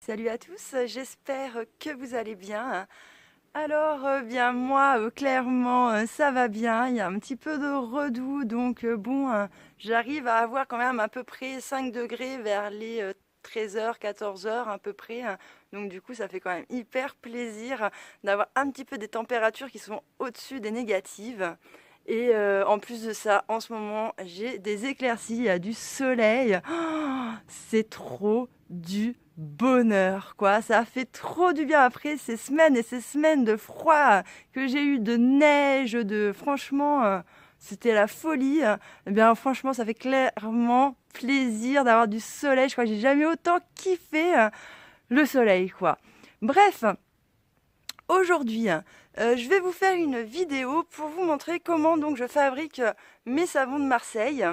Salut à tous, j'espère que vous allez bien. Alors, bien moi, clairement, ça va bien. Il y a un petit peu de redoux, donc j'arrive à avoir quand même à peu près 5 degrés vers les 13h, 14h à peu près. Donc du coup, ça fait quand même hyper plaisir d'avoir un petit peu des températures qui sont au-dessus des négatives. Et en plus de ça, en ce moment, j'ai des éclaircies, il y a du soleil. Oh, c'est trop du bonheur, quoi. Ça fait trop du bien après ces semaines et ces semaines de froid que j'ai eu, de neige, de franchement, c'était la folie. Eh bien, franchement, ça fait clairement plaisir d'avoir du soleil. Je crois que j'ai jamais autant kiffé le soleil, quoi. Bref. Aujourd'hui, je vais vous faire une vidéo pour vous montrer comment donc je fabrique mes savons de Marseille.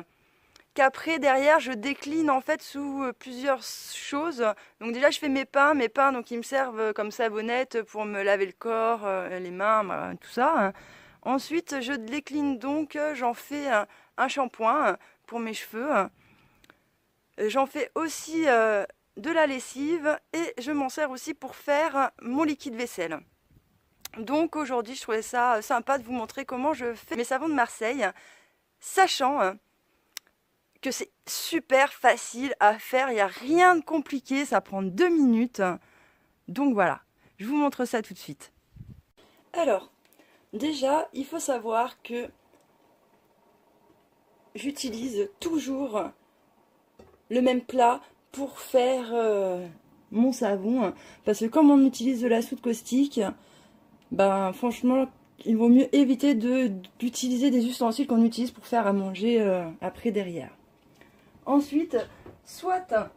Qu'après derrière je décline en fait sous plusieurs choses. Donc déjà je fais mes pains donc ils me servent comme savonnette pour me laver le corps, les mains, tout ça, hein. Ensuite je décline donc, j'en fais un shampoing pour mes cheveux. J'en fais aussi de la lessive et je m'en sers aussi pour faire mon liquide vaisselle. Donc aujourd'hui, je trouvais ça sympa de vous montrer comment je fais mes savons de Marseille, sachant que c'est super facile à faire, il n'y a rien de compliqué, ça prend 2 minutes. Donc voilà, je vous montre ça tout de suite. Alors, déjà, il faut savoir que j'utilise toujours le même plat pour faire mon savon, parce que comme on utilise de la soude caustique, ben franchement, il vaut mieux éviter d'utiliser des ustensiles qu'on utilise pour faire à manger après derrière. Ensuite, soit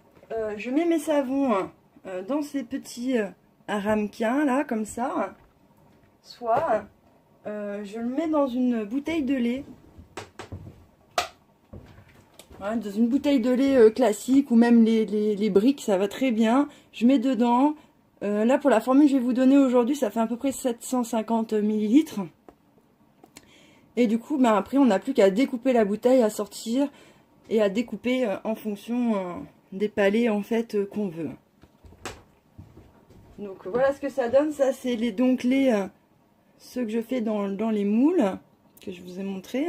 je mets mes savons dans ces petits ramequins là, comme ça, soit je le mets dans une bouteille de lait. Ouais, dans une bouteille de lait classique ou même les briques, ça va très bien. Je mets dedans. Là, pour la formule que je vais vous donner aujourd'hui, ça fait à peu près 750 millilitres. Et du coup, ben, après, on n'a plus qu'à découper la bouteille, à sortir et à découper en fonction des palets en fait qu'on veut. Donc voilà ce que ça donne. Ça, c'est ceux que je fais dans les moules que je vous ai montré.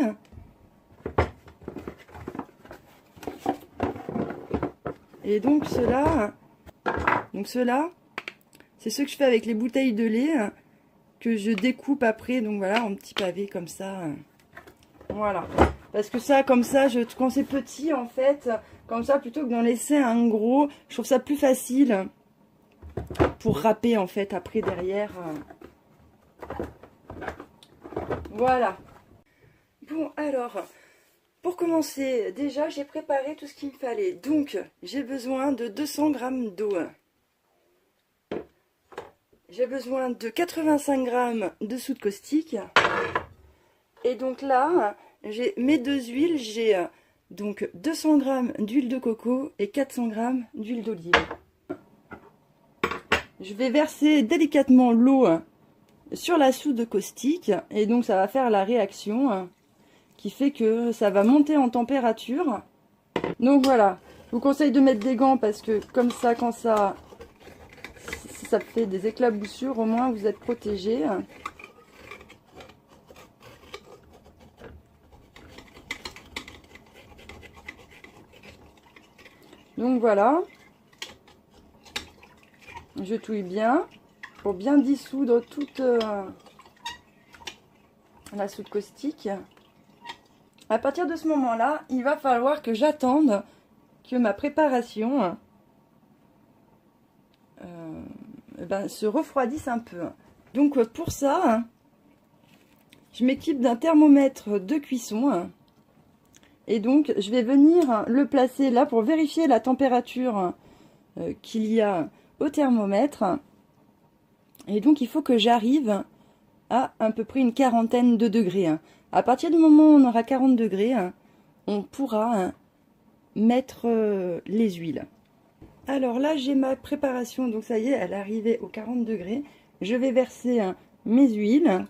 Et donc ceux-là, c'est ceux que je fais avec les bouteilles de lait que je découpe après, donc voilà, en petits pavés comme ça. Voilà. Parce que ça, comme ça, quand c'est petit, en fait, comme ça, plutôt que d'en laisser un gros, je trouve ça plus facile pour râper, en fait, après, derrière. Voilà. Bon, alors, pour commencer, déjà, j'ai préparé tout ce qu'il me fallait. Donc, j'ai besoin de 200 g d'eau. J'ai besoin de 85 g de soude caustique. Et donc là, j'ai mes deux huiles. J'ai donc 200 g d'huile de coco et 400 g d'huile d'olive. Je vais verser délicatement l'eau sur la soude caustique. Et donc ça va faire la réaction qui fait que ça va monter en température. Donc voilà, je vous conseille de mettre des gants parce que comme ça, quand ça fait des éclaboussures, au moins vous êtes protégés. Donc voilà, je touille bien pour bien dissoudre toute la soude caustique. À partir de ce moment-là, il va falloir que j'attende que ma préparation se refroidisse un peu. Donc pour ça, je m'équipe d'un thermomètre de cuisson. Et donc je vais venir le placer là pour vérifier la température qu'il y a au thermomètre. Et donc il faut que j'arrive à peu près une quarantaine de degrés. À partir du moment où on aura 40 degrés, on pourra mettre les huiles. Alors là, j'ai ma préparation, donc ça y est, elle est arrivée aux 40 degrés. Je vais verser mes huiles.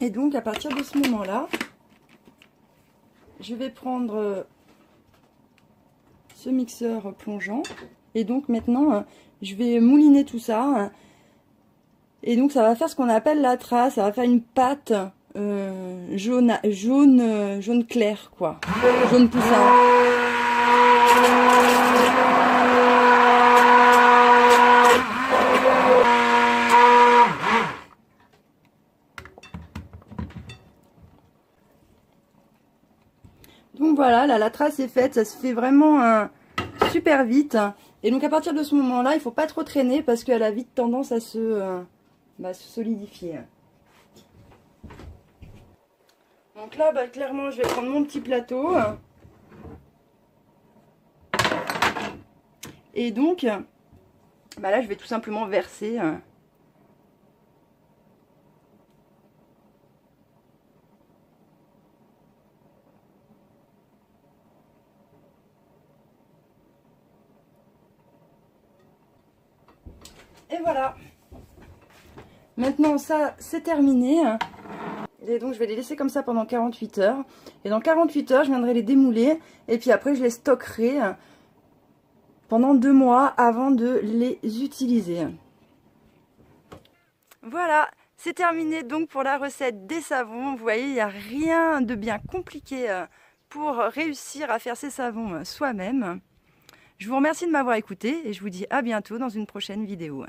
Et donc à partir de ce moment-là, je vais prendre ce mixeur plongeant. Et donc maintenant, je vais mouliner tout ça. Et donc ça va faire ce qu'on appelle la trace. Ça va faire une pâte jaune clair, quoi. Jaune poussin. Donc voilà, là la trace est faite, ça se fait vraiment super vite. Et donc à partir de ce moment-là, il ne faut pas trop traîner parce qu'elle a vite tendance à se solidifier. Donc là, clairement, je vais prendre mon petit plateau. Et donc, là, je vais tout simplement verser. Et voilà. Maintenant, ça, c'est terminé. Et donc, je vais les laisser comme ça pendant 48 heures. Et dans 48 heures, je viendrai les démouler. Et puis après, je les stockerai pendant 2 mois avant de les utiliser. Voilà, c'est terminé donc pour la recette des savons. Vous voyez, il n'y a rien de bien compliqué pour réussir à faire ces savons soi-même. Je vous remercie de m'avoir écouté et je vous dis à bientôt dans une prochaine vidéo.